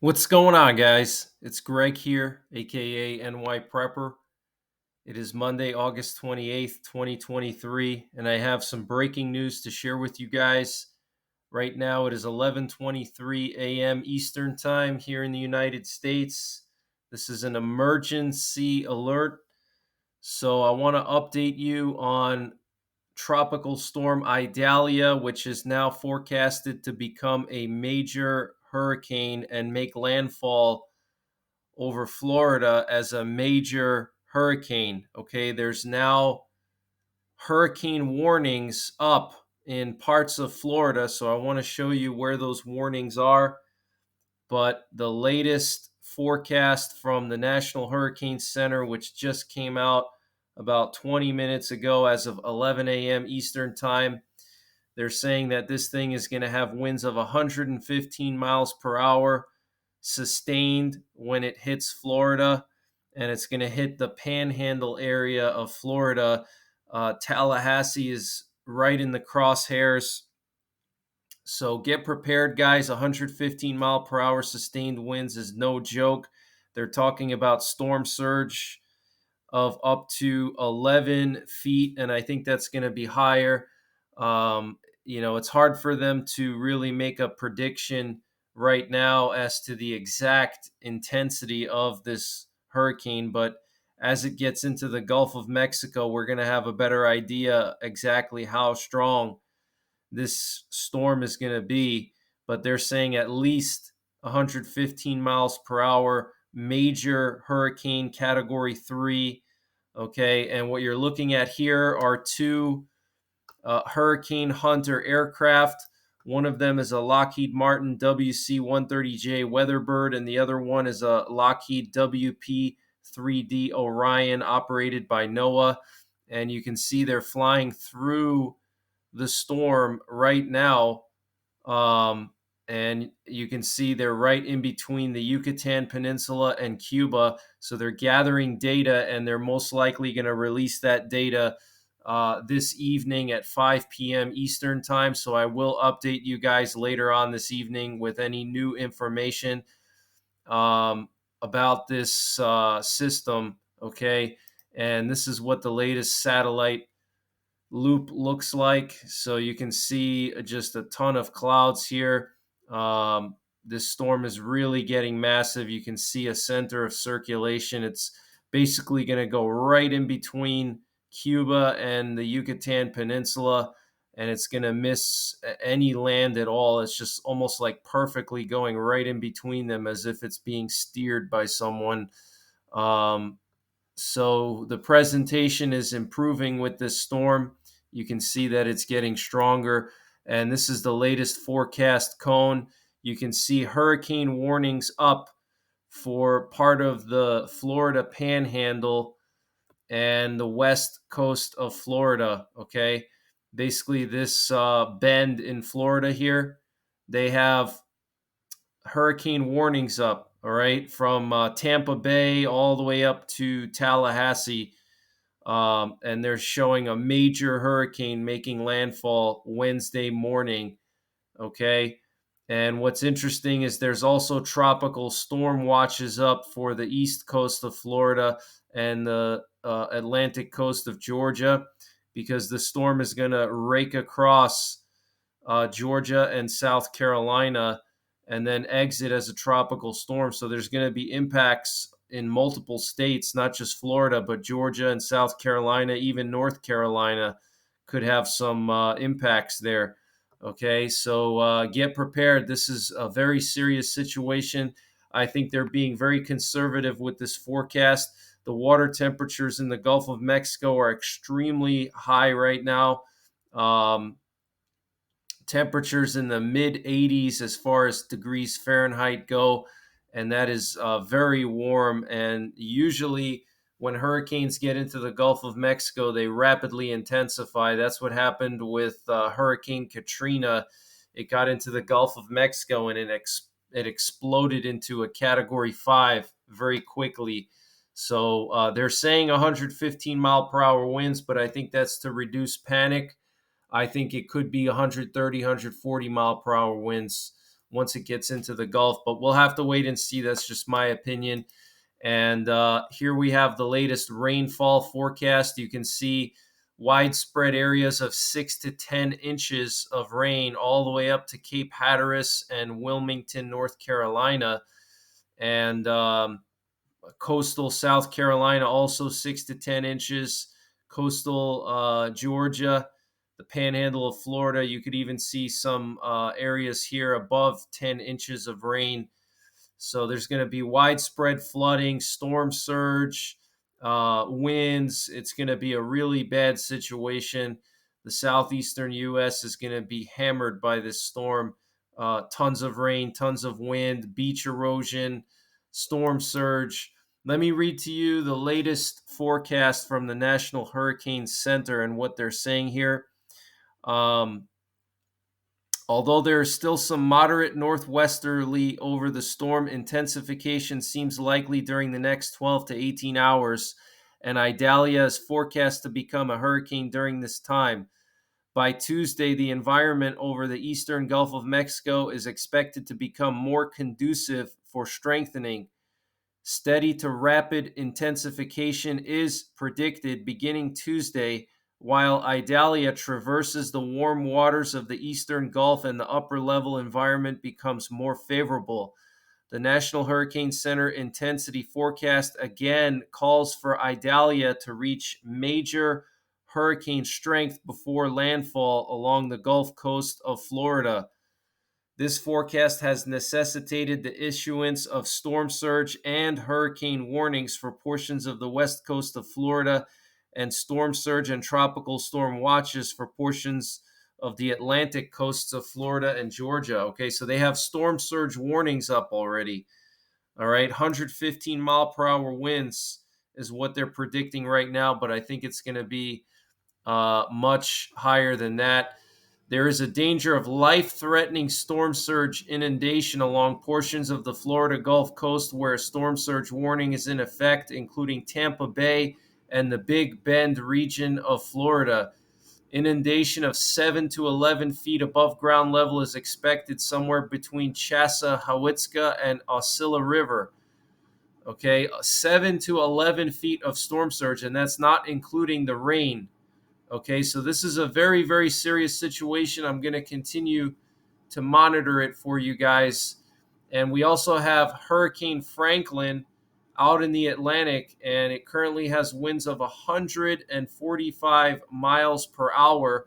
What's going on, guys? It's Greg here, aka NYPrepper. It is Monday, August 28th, 2023, and I have some breaking news to share with you guys. Right now, it is 11:23 a.m. Eastern Time here in the United States. This is an emergency alert, so I want to update you on Tropical Storm Idalia, which is now forecasted to become a major hurricane and make landfall over Florida as a major hurricane. Okay, there's now hurricane warnings up in parts of Florida, so I want to show you where those warnings are. But the latest forecast from the National Hurricane Center, which just came out about 20 minutes ago as of 11 a.m. Eastern Time, they're saying that this thing is going to have winds of 115 miles per hour sustained when it hits Florida, and it's going to hit the panhandle area of Florida. Tallahassee is right in the crosshairs. So get prepared, guys. 115 mile per hour sustained winds is no joke. They're talking about storm surge of up to 11 feet, and I think that's going to be higher. It's hard for them to really make a prediction right now as to the exact intensity of this hurricane, but as it gets into the Gulf of Mexico, we're going to have a better idea exactly how strong this storm is going to be. But they're saying at least 115 miles per hour, major hurricane category 3. Okay, and what you're looking at here are two Hurricane Hunter aircraft. One of them is a Lockheed Martin WC-130J Weatherbird, and the other one is a Lockheed WP-3D Orion operated by NOAA. And you can see they're flying through the storm right now. And you can see they're right in between the Yucatan Peninsula and Cuba. So they're gathering data, and they're most likely going to release that data this evening at 5 p.m. Eastern Time. So I will update you guys later on this evening with any new information about this system. Okay. And this is what the latest satellite loop looks like. So you can see just a ton of clouds here. This storm is really getting massive. You can see a center of circulation. It's basically going to go right in between Cuba and the Yucatan Peninsula, and it's going to miss any land at all. It's just almost like perfectly going right in between them as if it's being steered by someone. So the presentation is improving with this storm. You can see that it's getting stronger. And this is the latest forecast cone. You can see hurricane warnings up for part of the Florida panhandle and the west coast of Florida. Okay. Basically, this bend in Florida here, they have hurricane warnings up, all right, from Tampa Bay all the way up to Tallahassee. And they're showing a major hurricane making landfall Wednesday morning. Okay. And what's interesting is there's also tropical storm watches up for the east coast of Florida and the Atlantic coast of Georgia, because the storm is going to rake across Georgia and South Carolina and then exit as a tropical storm. So there's going to be impacts in multiple states, not just Florida, but Georgia and South Carolina, even North Carolina could have some impacts there. Okay, so get prepared. This is a very serious situation. I think they're being very conservative with this forecast. The water temperatures in the Gulf of Mexico are extremely high right now. Temperatures in the mid 80s as far as degrees Fahrenheit go, and that is very warm. And usually, when hurricanes get into the Gulf of Mexico, they rapidly intensify. That's what happened with Hurricane Katrina. It got into the Gulf of Mexico and it exploded into a Category 5 very quickly. So they're saying 115 mile per hour winds, but I think that's to reduce panic. I think it could be 130, 140 mile per hour winds once it gets into the Gulf. But we'll have to wait and see. That's just my opinion. And here we have the latest rainfall forecast. You can see widespread areas of 6 to 10 inches of rain all the way up to Cape Hatteras and Wilmington, North Carolina. And coastal South Carolina, also 6 to 10 inches. Coastal Georgia, the panhandle of Florida, you could even see some areas here above 10 inches of rain. So there's going to be widespread flooding, storm surge, winds. It's going to be a really bad situation. The southeastern U.S. is going to be hammered by this storm. Tons of rain, tons of wind, beach erosion, storm surge. Let me read to you the latest forecast from the National Hurricane Center and what they're saying here. Although there is still some moderate northwesterly over the storm, intensification seems likely during the next 12 to 18 hours, and Idalia is forecast to become a hurricane during this time. By Tuesday, the environment over the eastern Gulf of Mexico is expected to become more conducive for strengthening. Steady to rapid intensification is predicted beginning Tuesday, while Idalia traverses the warm waters of the eastern Gulf and the upper level environment becomes more favorable. The National Hurricane Center intensity forecast again calls for Idalia to reach major hurricane strength before landfall along the Gulf Coast of Florida. This forecast has necessitated the issuance of storm surge and hurricane warnings for portions of the west coast of Florida and storm surge and tropical storm watches for portions of the Atlantic coasts of Florida and Georgia. Okay, so they have storm surge warnings up already. All right, 115 mile per hour winds is what they're predicting right now, but I think it's going to be much higher than that. There is a danger of life-threatening storm surge inundation along portions of the Florida Gulf Coast where a storm surge warning is in effect, including Tampa Bay and the Big Bend region of Florida. Inundation of 7 to 11 feet above ground level is expected somewhere between Chassahowitzka and Osceola River. Okay, 7 to 11 feet of storm surge, and that's not including the rain. Okay, so this is a very, very serious situation. I'm going to continue to monitor it for you guys. And we also have Hurricane Franklin out in the Atlantic, and it currently has winds of 145 miles per hour,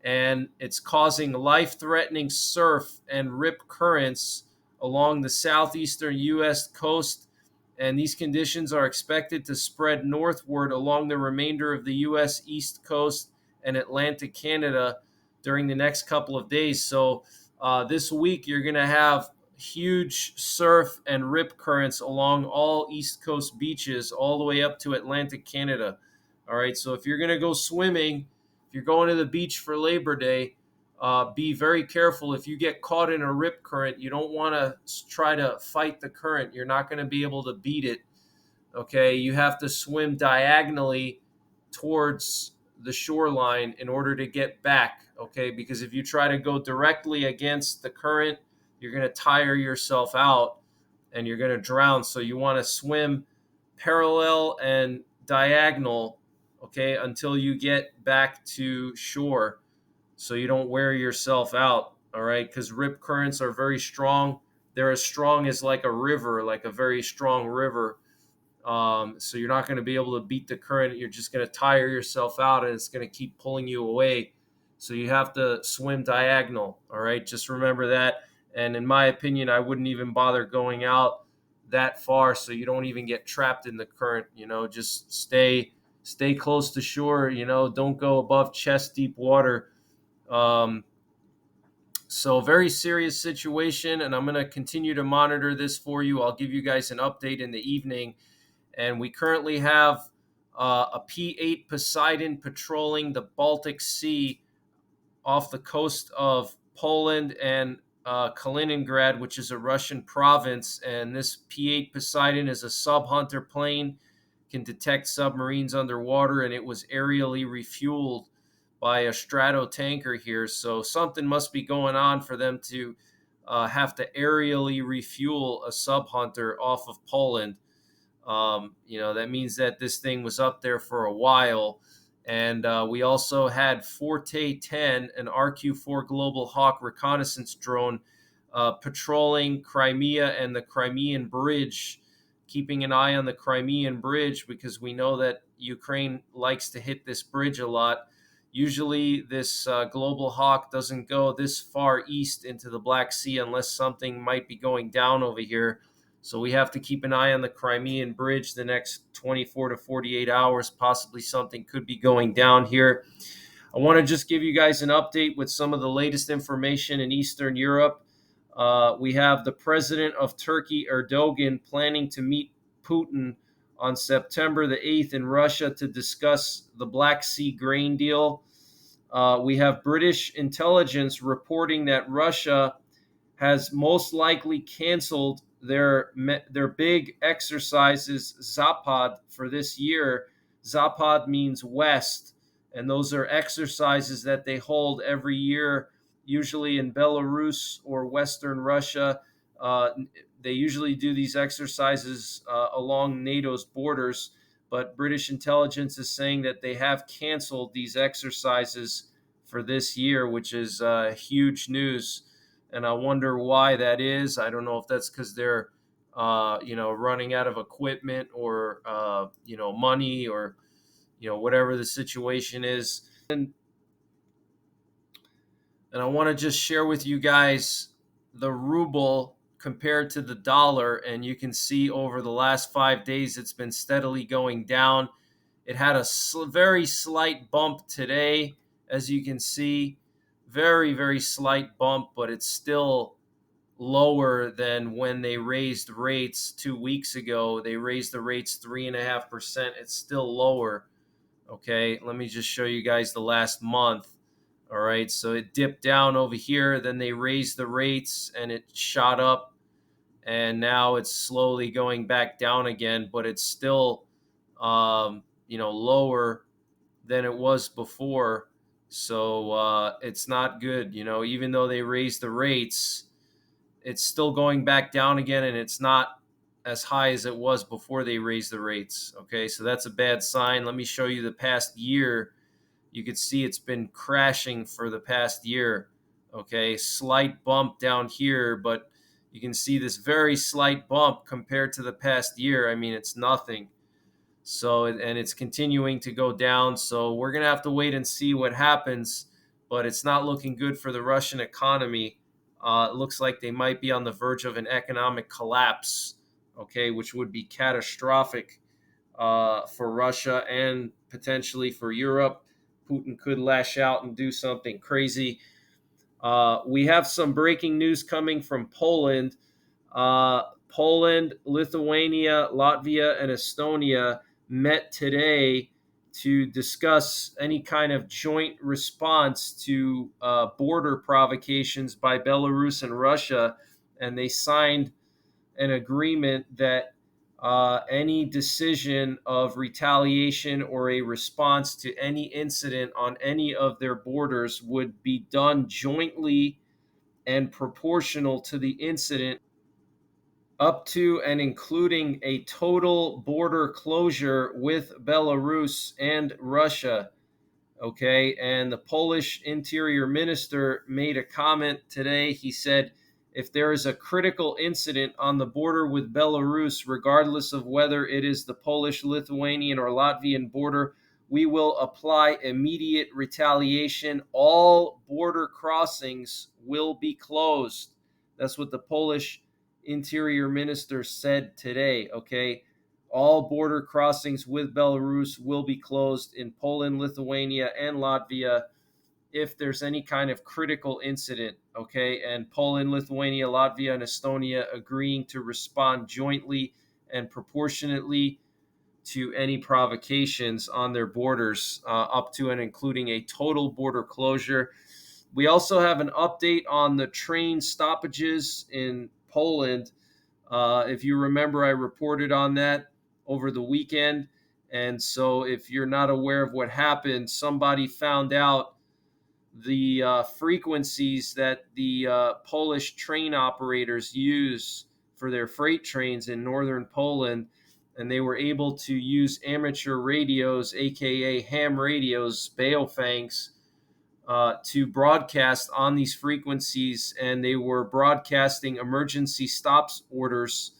and it's causing life-threatening surf and rip currents along the southeastern U.S. coast, and these conditions are expected to spread northward along the remainder of the U.S. East Coast and Atlantic Canada during the next couple of days. So this week, you're going to have huge surf and rip currents along all East Coast beaches all the way up to Atlantic Canada. All right, so if you're going to go swimming, if you're going to the beach for Labor Day, be very careful. If you get caught in a rip current, you don't want to try to fight the current. You're not going to be able to beat it. Okay, you have to swim diagonally towards the shoreline in order to get back. Okay, because if you try to go directly against the current, you're going to tire yourself out and you're going to drown. So you want to swim parallel and diagonal, okay, until you get back to shore so you don't wear yourself out, all right? Because rip currents are very strong. They're as strong as like a river, like a very strong river. So you're not going to be able to beat the current. You're just going to tire yourself out, and it's going to keep pulling you away. So you have to swim diagonal, all right? Just remember that. And in my opinion, I wouldn't even bother going out that far so you don't even get trapped in the current. Just stay close to shore. Don't go above chest deep water. So very serious situation, and I'm going to continue to monitor this for you. I'll give you guys an update in the evening. And we currently have a P-8 Poseidon patrolling the Baltic Sea off the coast of Poland and Kaliningrad, which is a Russian province. And this P-8 Poseidon is a sub-hunter plane, can detect submarines underwater, and it was aerially refueled by a strato tanker here. So something must be going on for them to have to aerially refuel a sub hunter off of Poland. That means that this thing was up there for a while. And we also had Forte 10, an RQ-4 Global Hawk reconnaissance drone, patrolling Crimea and the Crimean Bridge, keeping an eye on the Crimean Bridge because we know that Ukraine likes to hit this bridge a lot. Usually, this Global Hawk doesn't go this far east into the Black Sea unless something might be going down over here. So we have to keep an eye on the Crimean Bridge the next 24 to 48 hours. Possibly something could be going down here. I want to just give you guys an update with some of the latest information in Eastern Europe. We have the president of Turkey, Erdogan, planning to meet Putin on September the 8th in Russia to discuss the Black Sea grain deal. We have British intelligence reporting that Russia has most likely canceled their big exercises Zapad for this year. Zapad means west, and those are exercises that they hold every year, usually in Belarus or Western Russia. Uh, they usually do these exercises along NATO's borders, but British intelligence is saying that they have canceled these exercises for this year, which is huge news. And I wonder why that is. I don't know if that's because they're, running out of equipment or, money or, whatever the situation is. And I want to just share with you guys the ruble compared to the dollar. And you can see over the last 5 days, it's been steadily going down. It had a very slight bump today, as you can see. Very, very slight bump, but it's still lower than when they raised rates 2 weeks ago. They raised the rates 3.5%. It's still lower. Okay, let me just show you guys the last month. All right, so it dipped down over here, then they raised the rates and it shot up, and now it's slowly going back down again, but it's still, lower than it was before. So it's not good. Even though they raised the rates, it's still going back down again, and it's not as high as it was before they raised the rates. Okay, so that's a bad sign. Let me show you the past year. You can see it's been crashing for the past year. Okay, slight bump down here, but you can see this very slight bump compared to the past year. I mean, it's nothing. So, and it's continuing to go down. So we're going to have to wait and see what happens, but it's not looking good for the Russian economy. It looks like they might be on the verge of an economic collapse, okay, which would be catastrophic for Russia and potentially for Europe. Putin could lash out and do something crazy. We have some breaking news coming from Poland. Poland, Lithuania, Latvia, and Estonia met today to discuss any kind of joint response to border provocations by Belarus and Russia. And they signed an agreement that any decision of retaliation or a response to any incident on any of their borders would be done jointly and proportional to the incident, up to and including a total border closure with Belarus and Russia. Okay, and the Polish interior minister made a comment today. He said, if there is a critical incident on the border with Belarus, regardless of whether it is the Polish, Lithuanian, or Latvian border, we will apply immediate retaliation. All border crossings will be closed. That's what the Polish interior minister said today. Okay, all border crossings with Belarus will be closed in Poland, Lithuania, and Latvia if there's any kind of critical incident. Okay, and Poland, Lithuania, Latvia, and Estonia agreeing to respond jointly and proportionately to any provocations on their borders, up to and including a total border closure. We also have an update on the train stoppages in Poland. If you remember, I reported on that over the weekend. And so if you're not aware of what happened, somebody found out the frequencies that the Polish train operators use for their freight trains in northern Poland, and they were able to use amateur radios, aka ham radios, Beofangs, to broadcast on these frequencies, and they were broadcasting emergency stops orders.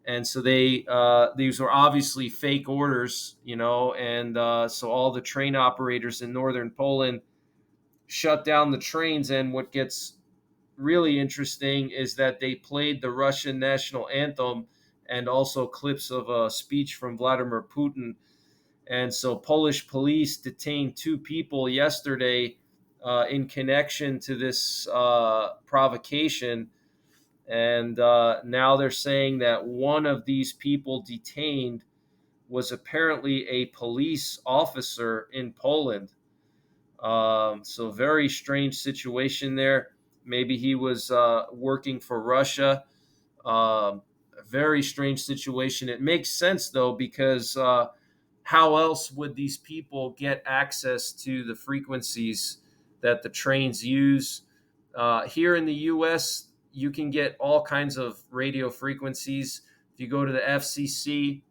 And so these were obviously fake orders, and so all the train operators in northern Poland shut down the trains. And what gets really interesting is that they played the Russian national anthem and also clips of a speech from Vladimir Putin. And so Polish police detained two people yesterday in connection to this provocation. And now they're saying that one of these people detained was apparently a police officer in Poland. So very strange situation there. Maybe he was working for Russia. Very strange situation. It makes sense though, because how else would these people get access to the frequencies that the trains use? Here in the U.S., you can get all kinds of radio frequencies. If you go to the FCC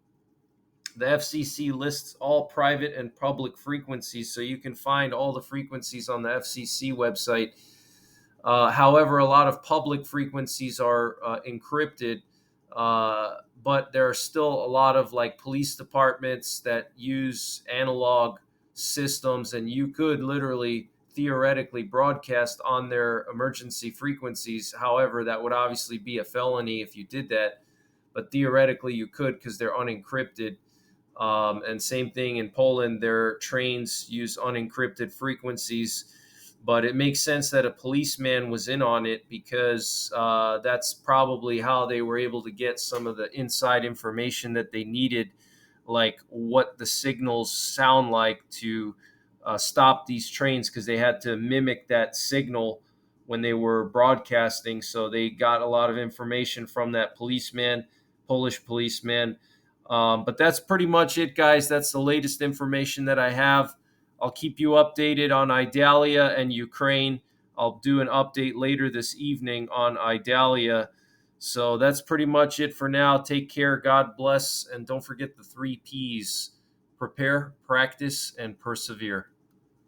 lists all private and public frequencies, so you can find all the frequencies on the FCC website. However, a lot of public frequencies are encrypted, but there are still a lot of like police departments that use analog systems, and you could literally theoretically broadcast on their emergency frequencies. However, that would obviously be a felony if you did that, but theoretically you could because they're unencrypted. And same thing in Poland, their trains use unencrypted frequencies. But it makes sense that a policeman was in on it, because that's probably how they were able to get some of the inside information that they needed, like what the signals sound like to stop these trains, because they had to mimic that signal when they were broadcasting. So they got a lot of information from that policeman, Polish policeman. But that's pretty much it, guys. That's the latest information that I have. I'll keep you updated on Idalia and Ukraine. I'll do an update later this evening on Idalia. So that's pretty much it for now. Take care. God bless. And don't forget the three P's: prepare, practice, and persevere.